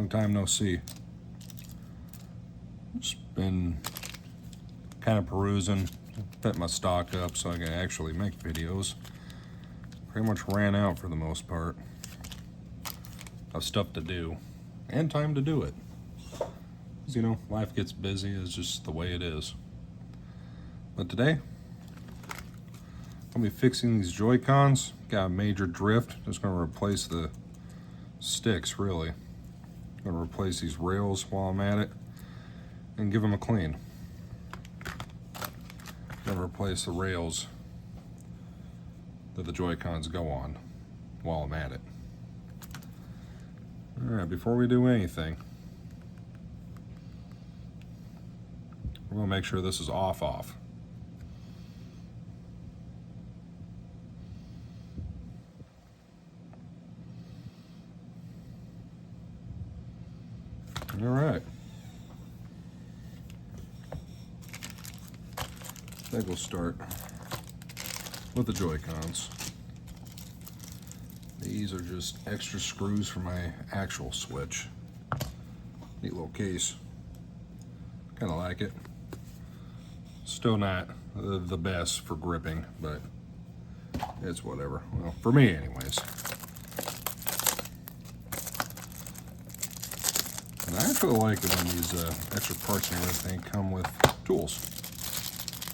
long time no see. Just been kind of perusing, set my stock up so I can actually make videos. Pretty much ran out for the most part of stuff to do and time to do it. 'Cause, you know, life gets busy, it's just the way it is. But today, I'll be fixing these Joy-Cons. Got a major drift. Just going to replace the sticks, really. Going to replace these rails while I'm at it and give them a clean. Going to replace the rails that the Joy-Cons go on while I'm at it. Alright, before we do anything, we're going to make sure this is off. All right. I think we'll start with the Joy-Cons. These are just extra screws for my actual Switch. Neat little case. Kind of like it. Still not the best for gripping, but it's whatever. Well, for me anyways. And I actually like it when these extra parts and everything come with tools,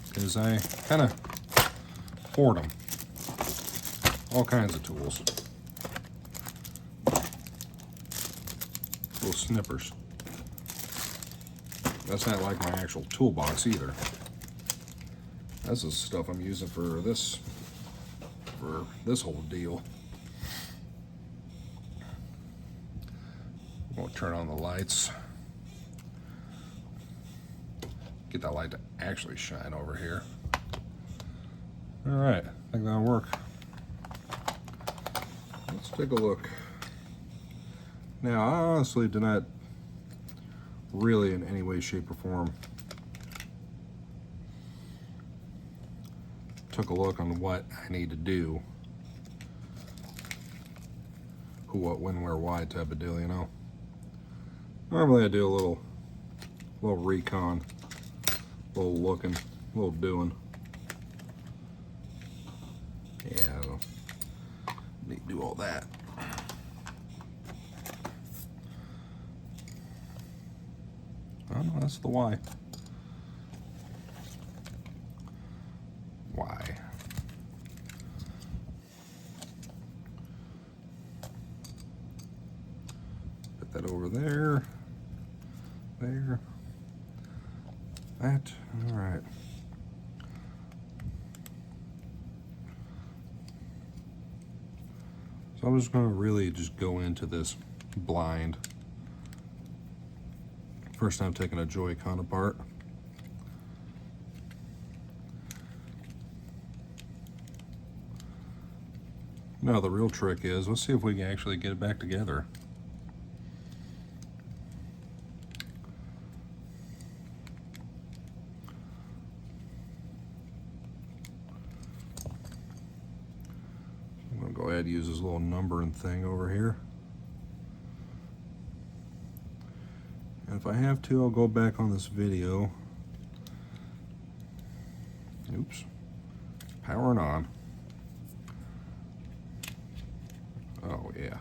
because I kind of hoard them. All kinds of tools. Little snippers. That's not like my actual toolbox either. That's the stuff I'm using for this whole deal. We'll turn on the lights. Get that light to actually shine over here. All right, I think that'll work. Let's take a look. Now, I honestly do not really in any way, shape, or form took a look on what I need to do. Who, what, when, where, why type of deal, you know. Normally I do a little recon, a little looking, a little doing. Yeah, I don't need to do all that. Oh no, that's the why. Why? Put that over there. There. That. All right. So I'm just going to really just go into this blind. First time taking a Joy-Con apart. Now the real trick is, let's see if we can actually get it back together. I'm going to go ahead and use this little numbering thing over here. And if I have to, I'll go back on this video. Oops. Powering on. Oh, yeah.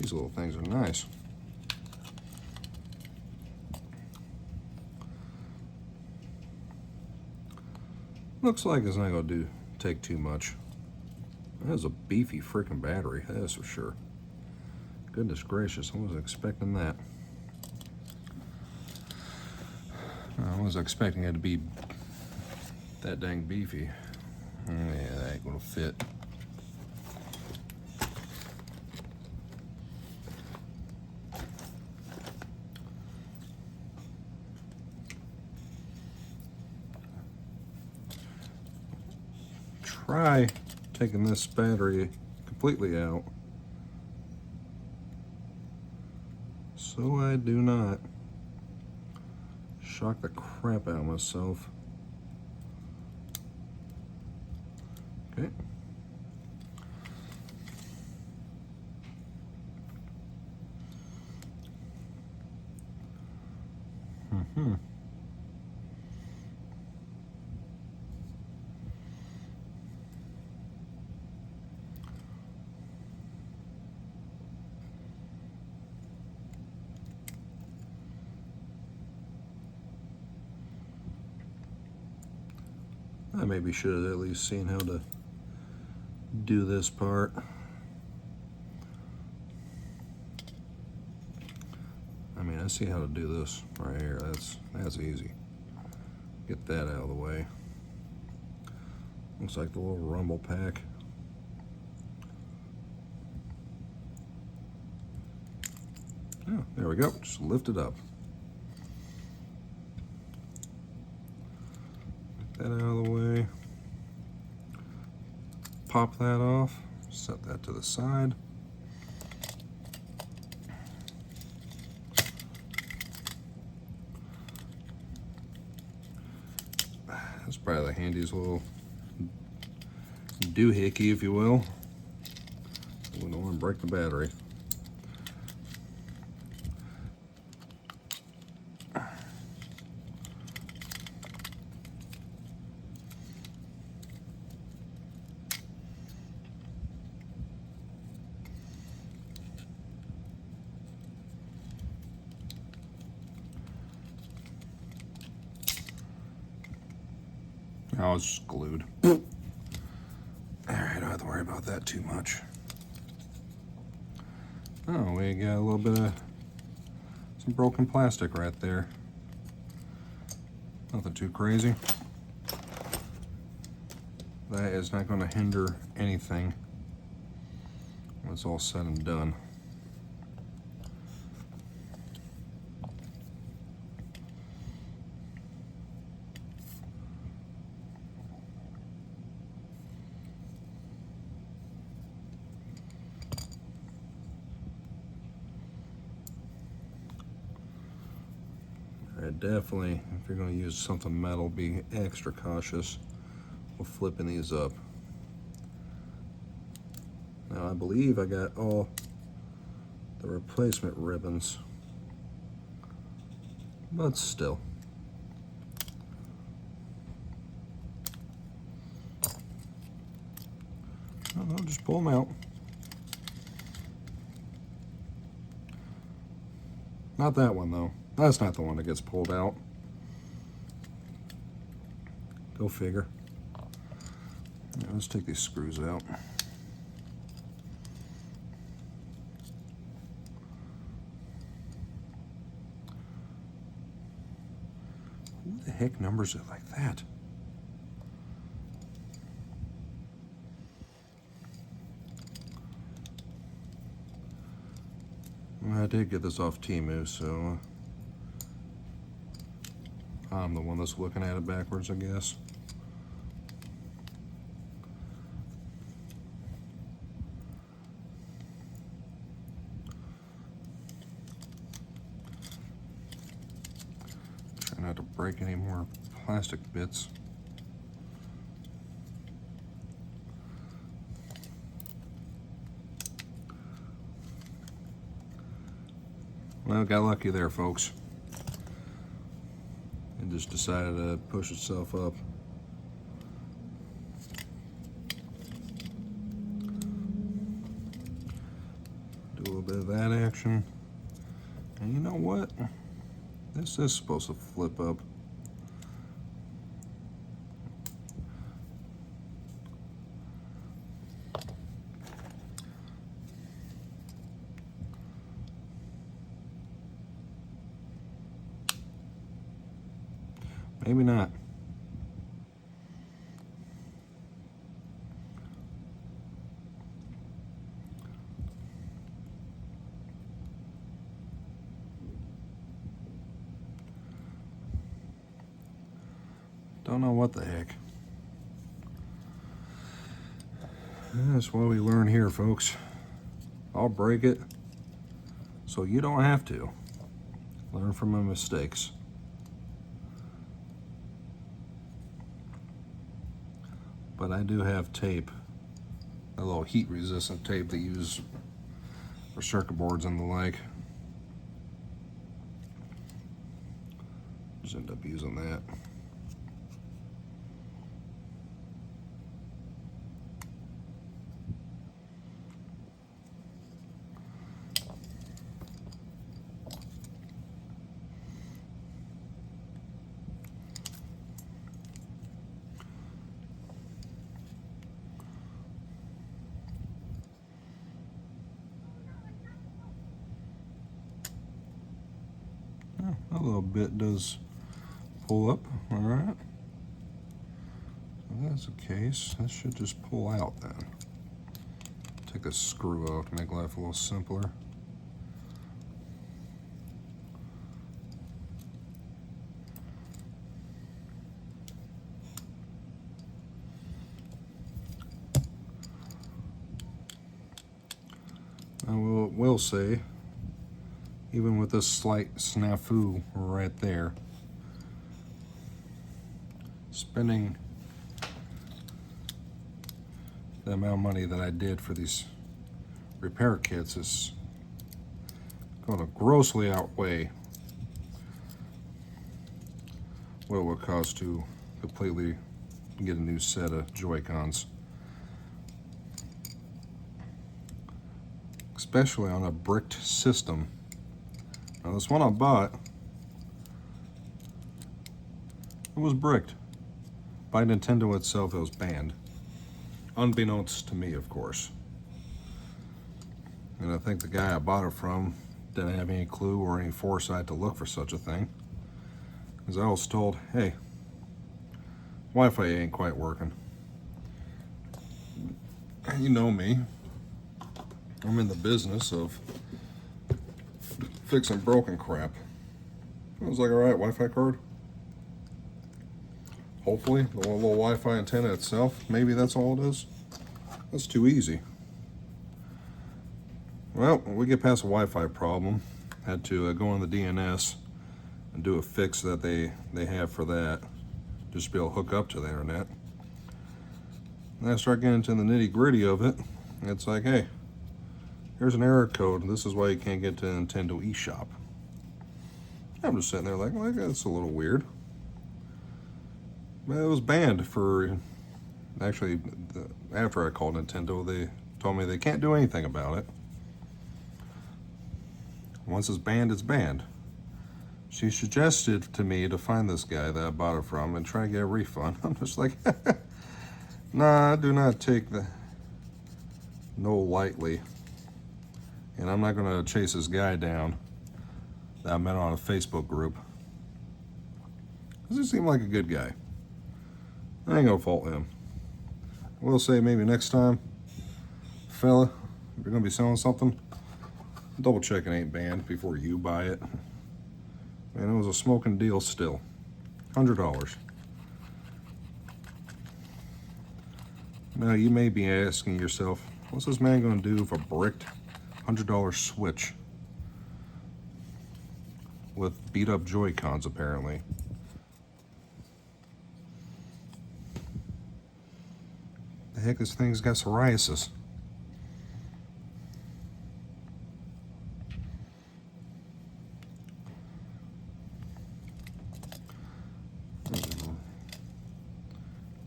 These little things are nice. Looks like it's not going to take too much. That is a beefy freaking battery, that's for sure. Goodness gracious, I wasn't expecting that. I wasn't expecting it to be that dang beefy. Yeah, that ain't gonna fit. Try taking this battery completely out, so I do not shock the crap out of myself. Okay. I maybe should have at least seen how to do this part. I mean, I see how to do this right here. That's easy. Get that out of the way. Looks like the little rumble pack. Oh, there we go. Just lift it up. Get that out of the way. Pop that off. Set that to the side. That's probably the handiest little doohickey, if you will. We don't want to break the battery. Oh, it's just glued. Alright, I don't have to worry about that too much. Oh, we got a little bit of some broken plastic right there. Nothing too crazy. That is not going to hinder anything when it's all said and done. Definitely, if you're going to use something metal, be extra cautious with flipping these up. Now, I believe I got all the replacement ribbons, but still. I'll just pull them out. Not that one, though. That's not the one that gets pulled out. Go figure. Yeah, let's take these screws out. Who the heck numbers it like that? Well, I did get this off Temu, so I'm the one that's looking at it backwards, I guess. Try not to break any more plastic bits. Well, got lucky there, folks. It just decided to push itself up. Do a little bit of that action. And you know what? This is supposed to flip up. Maybe not. Don't know what the heck. That's what we learn here, folks. I'll break it so you don't have to. Learn from my mistakes. But I do have tape, a little heat resistant tape they use for circuit boards and the like. Just end up using that. A little bit does pull up, all right. If that's the case, that should just pull out then. Take a screw out to make life a little simpler. I will say, even with this slight snafu right there, spending the amount of money that I did for these repair kits is going to grossly outweigh what it would cost to completely get a new set of Joy-Cons. Especially on a bricked system. Now this one I bought, it was bricked. By Nintendo itself, it was banned. Unbeknownst to me, of course. And I think the guy I bought it from didn't have any clue or any foresight to look for such a thing. Because I was told, hey, Wi-Fi ain't quite working. You know me. I'm in the business of fixing broken crap. I was like, all right, Wi-Fi card. Hopefully, the little Wi-Fi antenna itself, maybe that's all it is. That's too easy. Well, we get past the Wi-Fi problem. Had to go on the DNS and do a fix that they have for that, just to be able to hook up to the internet. And I start getting into the nitty-gritty of it. And it's like, hey, here's an error code. This is why you can't get to Nintendo eShop. I'm just sitting there like, well, that's a little weird. But it was banned for, actually, after I called Nintendo, they told me they can't do anything about it. Once it's banned, it's banned. She suggested to me to find this guy that I bought it from and try to get a refund. I'm just like, nah, I do not take the no lightly. And I'm not going to chase this guy down that I met on a Facebook group. He seemed like a good guy. I ain't going to fault him. I will say maybe next time, fella, if you're going to be selling something, double check it ain't banned before you buy it. And it was a smoking deal still. $100. Now you may be asking yourself, what's this man going to do with a bricked $100 Switch with beat up Joy-Cons apparently? The heck, this thing's got psoriasis.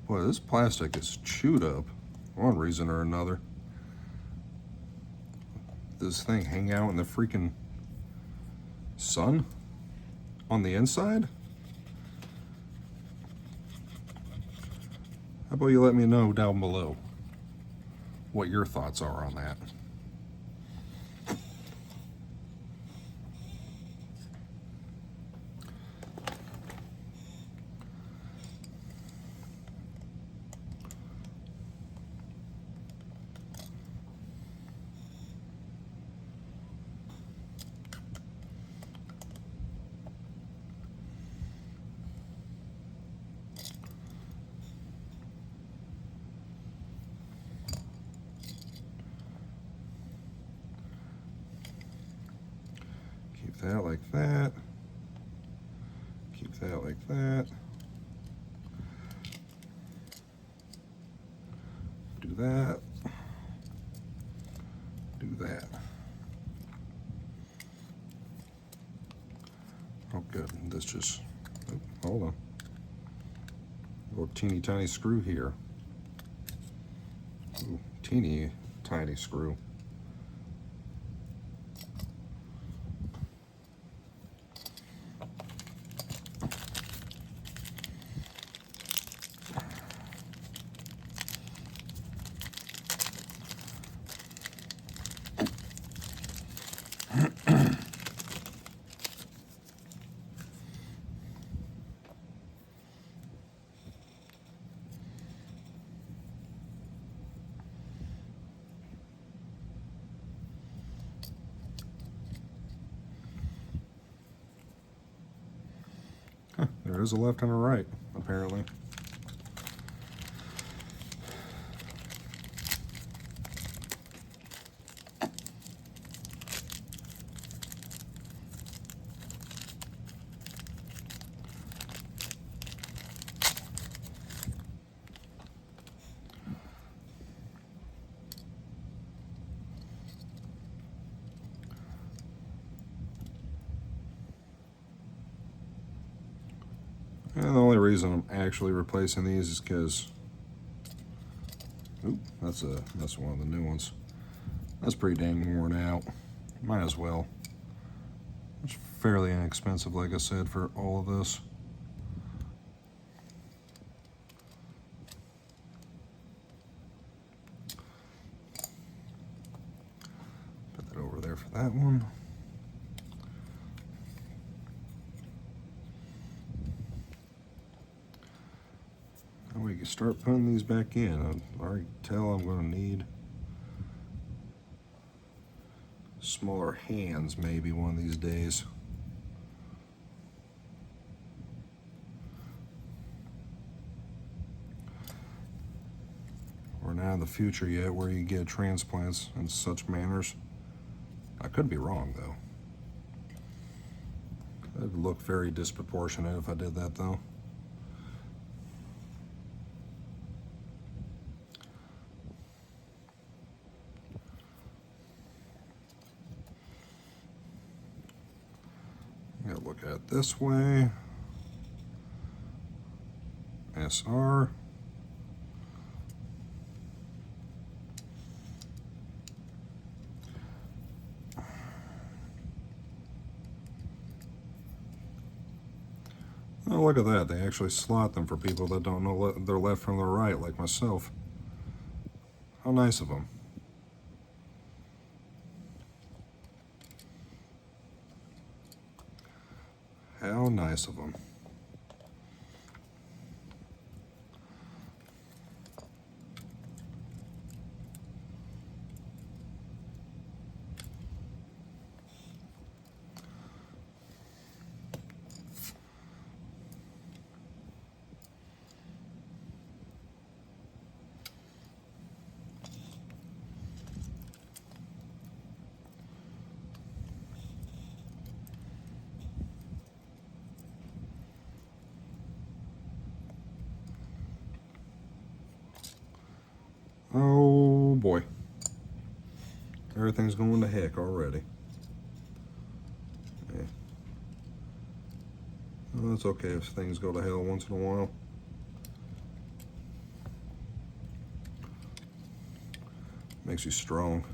Boy, this plastic is chewed up for one reason or another. This thing hang out in the freaking sun on the inside? How about you let me know down below what your thoughts are on that? Keep that like that. Keep that like that. Do that. Do that. Oh, good. This just, oops. hold on. A little teeny tiny screw here. Ooh, teeny tiny screw. There is a left and a right, apparently. And the only reason I'm actually replacing these is because, oop, that's one of the new ones. That's pretty dang worn out. Might as well. It's fairly inexpensive, like I said, for all of this. Put that over there for that one. Now we can start putting these back in. I already tell I'm going to need smaller hands maybe one of these days. We're not in the future yet where you get transplants in such manners. I could be wrong though. It'd look very disproportionate if I did that though. Gotta look at it this way. SR. Oh, look at that. They actually slot them for people that don't know their left from their right, like myself. How nice of them. How nice of them. Oh boy. Everything's going to heck already. Yeah. Well, it's okay if things go to hell once in a while. Makes you strong.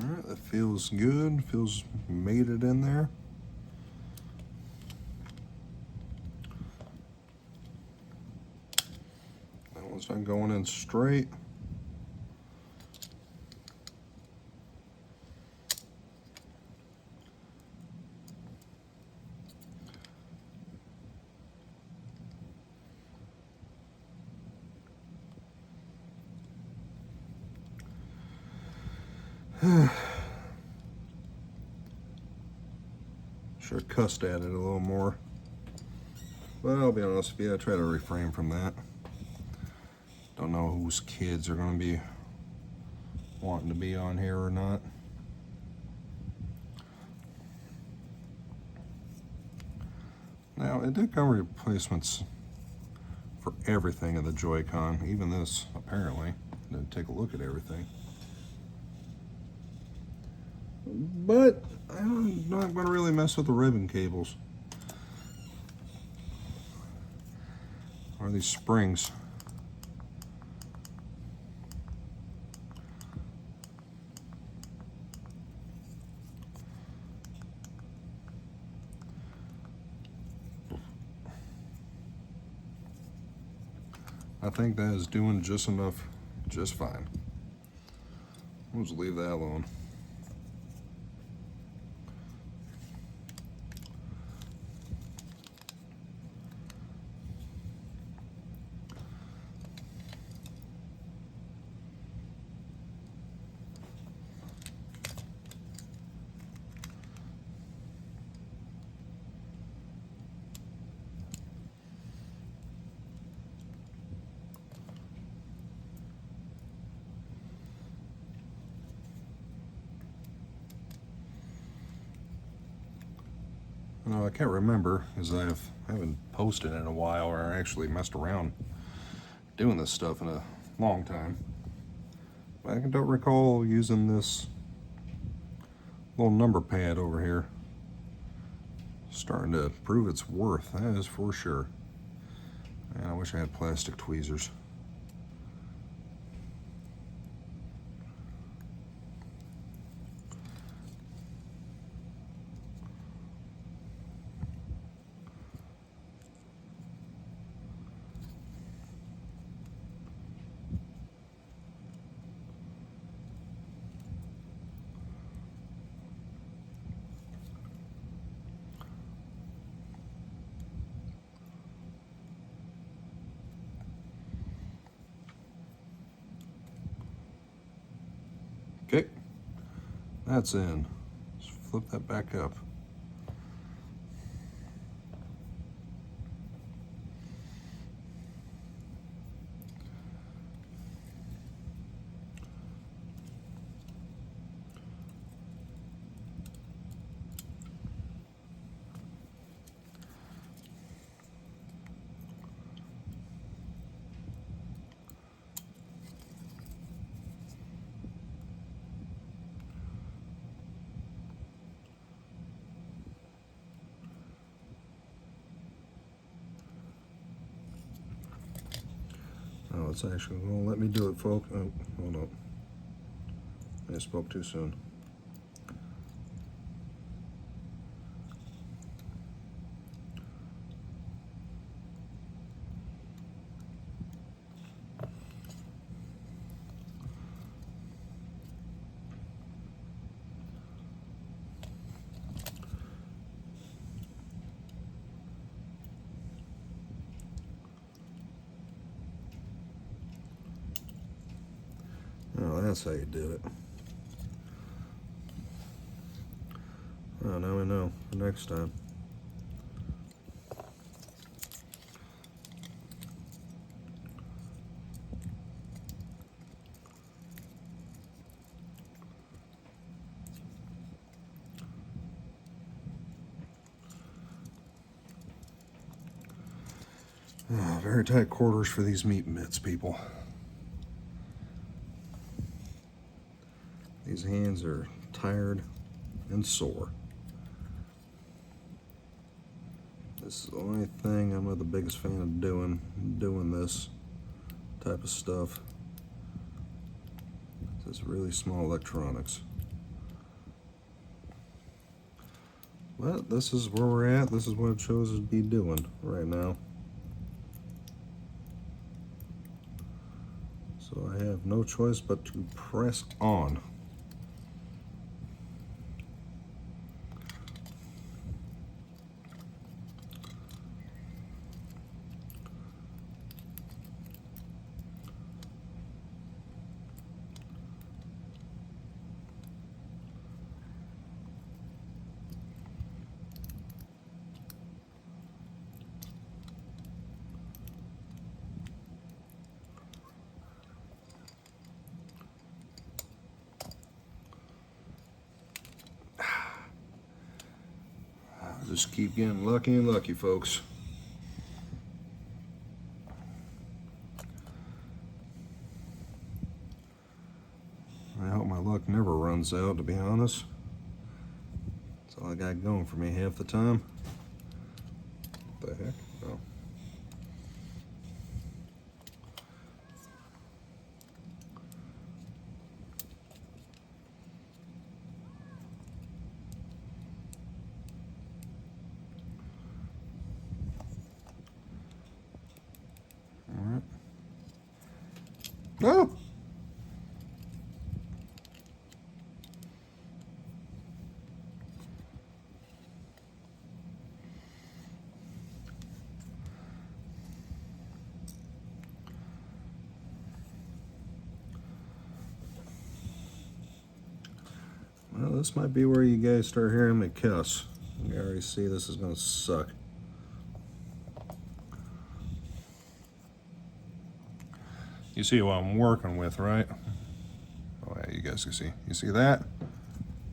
Alright, that feels good. Feels mated in there. That one's not going in straight. Should have cussed at it a little more. But I'll be honest with you, I try to refrain from that. Don't know whose kids are going to be wanting to be on here or not. Now, it did come replacements for everything in the Joycon, even this, apparently. Didn't take a look at everything. But I'm not going to really mess with the ribbon cables. Or these springs. I think that is doing just enough, just fine. We'll just leave that alone. No, I can't remember, because I haven't posted in a while or actually messed around doing this stuff in a long time. But I don't recall using this little number pad over here. Starting to prove its worth, that is for sure. And I wish I had plastic tweezers. Okay, that's in. Let's flip that back up. Oh, it's actually going to let me do it, folks. Oh, hold on. I spoke too soon. Oh, that's how you do it. Oh, now we know for next time. Oh, very tight quarters for these meat mitts, people. These hands are tired and sore. This is the only thing I'm not the biggest fan of doing this type of stuff. It's really small electronics. But this is where we're at. This is what I've chosen to be doing right now. So I have no choice but to press on. Just keep getting lucky and lucky, folks. I hope my luck never runs out, to be honest. That's all I got going for me half the time. What the heck? Oh. All right. No! Well, this might be where you guys start hearing me cuss. You already see this is going to suck. You see what I'm working with, right? Oh, yeah, you guys can see. You see that?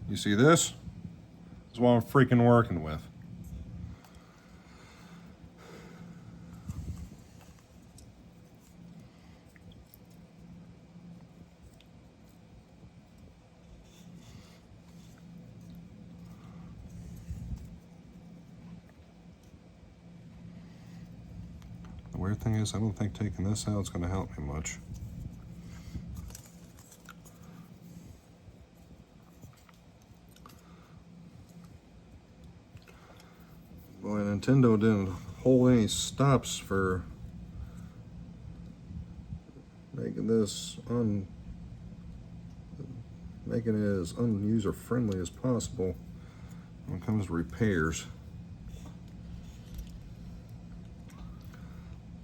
You see this? This is what I'm freaking working with. The weird thing is, I don't think taking this out is going to help me much. Boy, Nintendo didn't hold any stops for making this making it as unuser friendly as possible when it comes to repairs.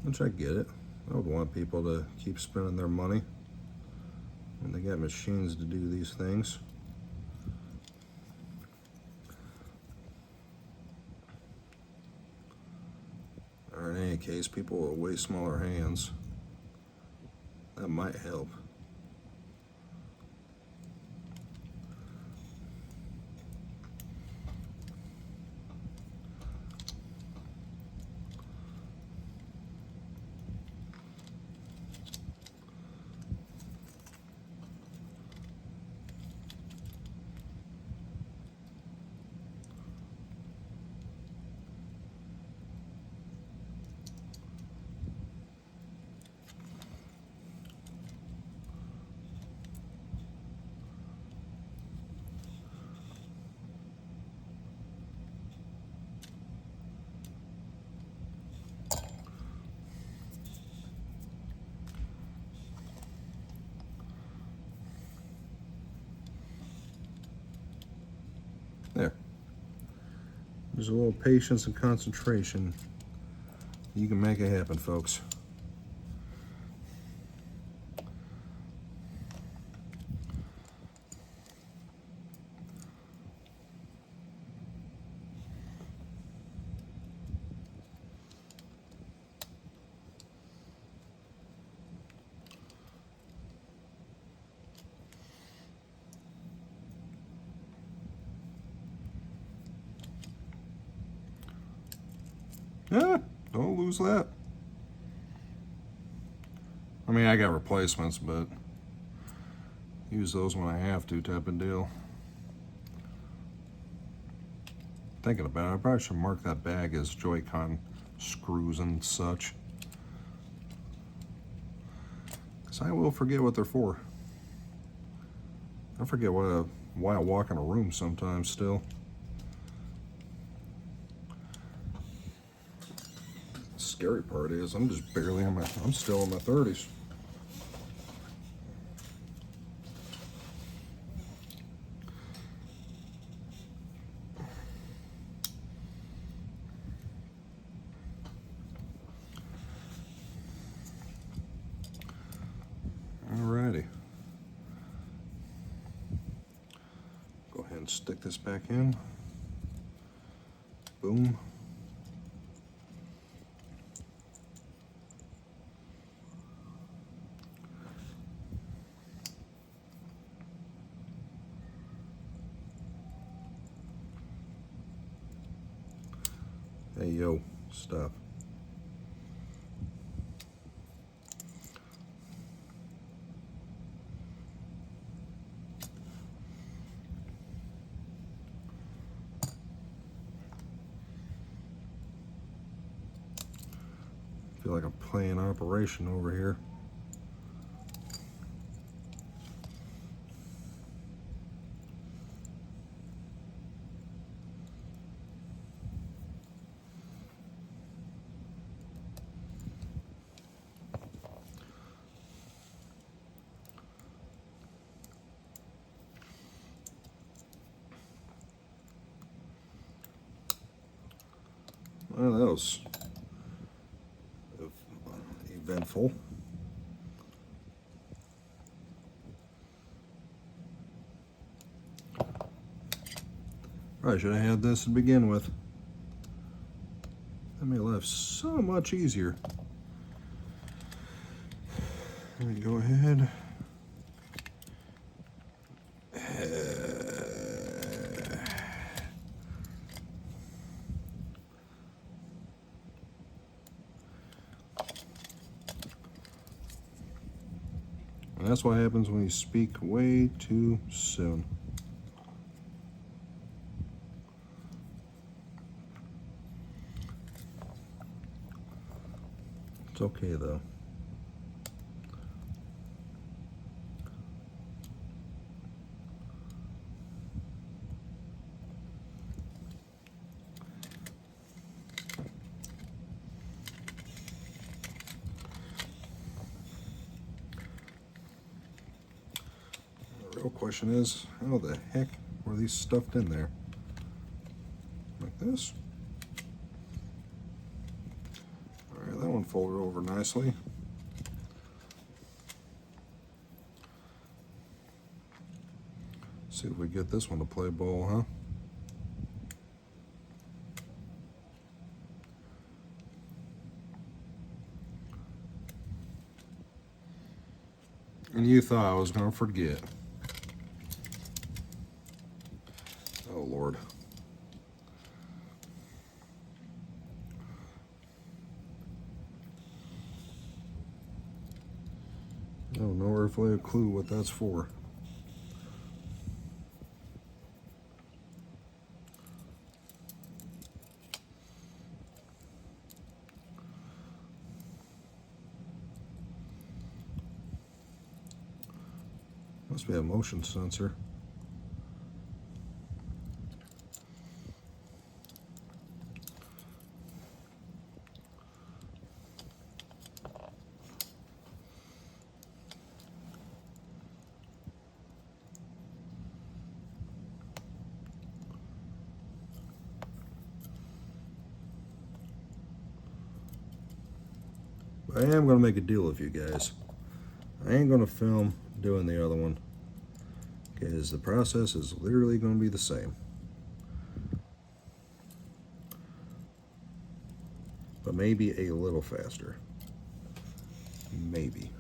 Which I get it. I would want people to keep spending their money when they got machines to do these things. Or in any case, people with way smaller hands. That might help. There. There's a little patience and concentration. You can make it happen, folks. Yeah, don't lose that. I mean, I got replacements, but use those when I have to, type of deal. Thinking about it, I probably should mark that bag as Joycon screws and such. Because I will forget what they're for. I forget why I walk in a room sometimes still. The scary part is I'm just barely I'm still in my 30s. Alrighty. Go ahead and stick this back in. Boom. yo, stop. Feel like I'm playing Operation over here. Well, that was eventful. Probably should have had this to begin with. That made life so much easier. Let me go ahead. And that's what happens when you speak way too soon. It's okay though. The real question is, how the heck were these stuffed in there? Like this? Alright, that one folded over nicely. See if we get this one to play ball, huh? And you thought I was going to forget. Oh, Lord. Oh, no earthly clue what that's for. Must be a motion sensor. I am going to make a deal with you guys. I ain't going to film doing the other one because the process is literally going to be the same. But maybe a little faster. Maybe.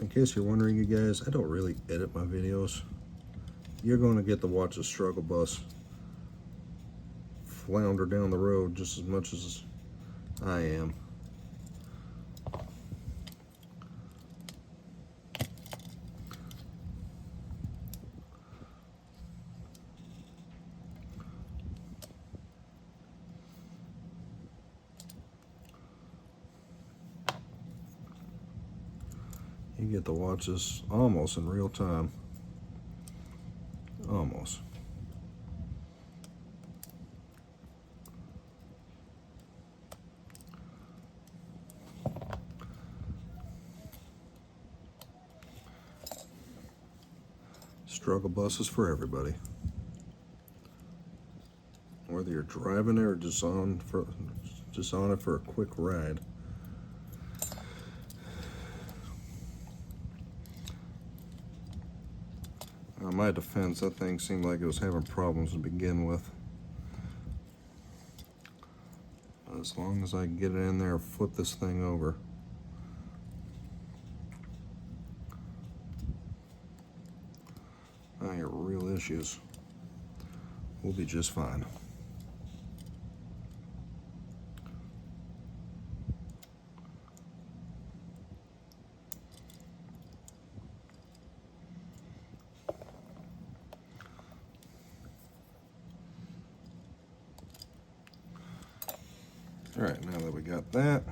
In case you're wondering, you guys, I don't really edit my videos. You're going to get to watch the struggle bus flounder down the road just as much as I am. You get to watch this almost in real time. Almost. Struggle buses for everybody. Or whether you're driving it or just on it for a quick ride. On my defense, that thing seemed like it was having problems to begin with. As long as I can get it in there and flip this thing over. I have real issues. We'll be just fine. All right, now that we got that,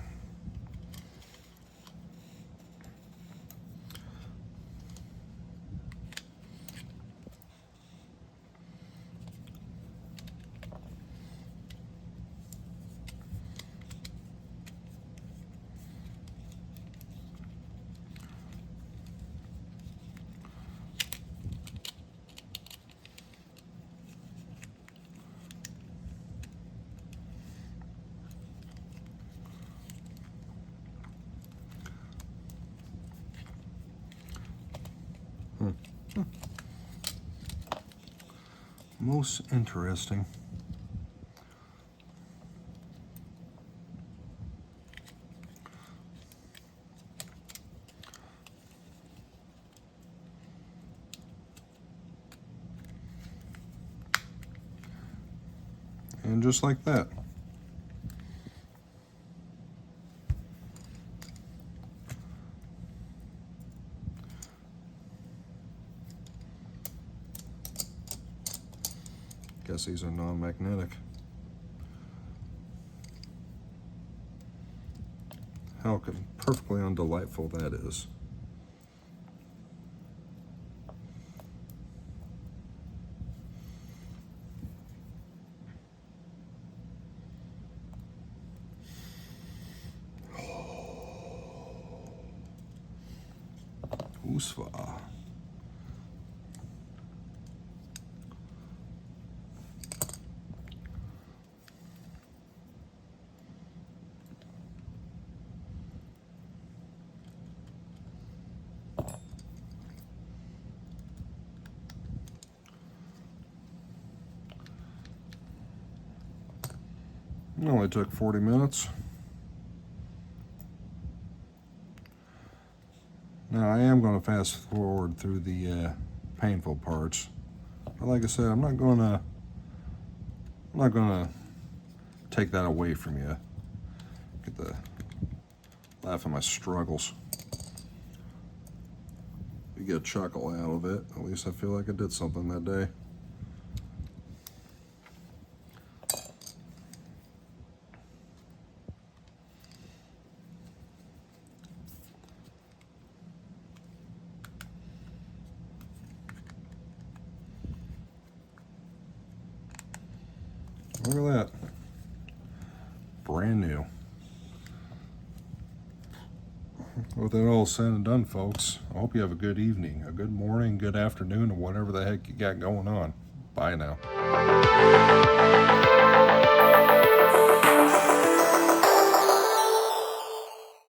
most interesting. And just like that. Guess these are non-magnetic. How perfectly undelightful that is. Usva. It only took 40 minutes. Now I am going to fast forward through the painful parts. But like I said, I'm not going to take that away from you. Get the laugh at my struggles. You get a chuckle out of it. At least I feel like I did something that day. Look at that. Brand new. With that all said and done, folks, I hope you have a good evening, a good morning, good afternoon, or whatever the heck you got going on. Bye now.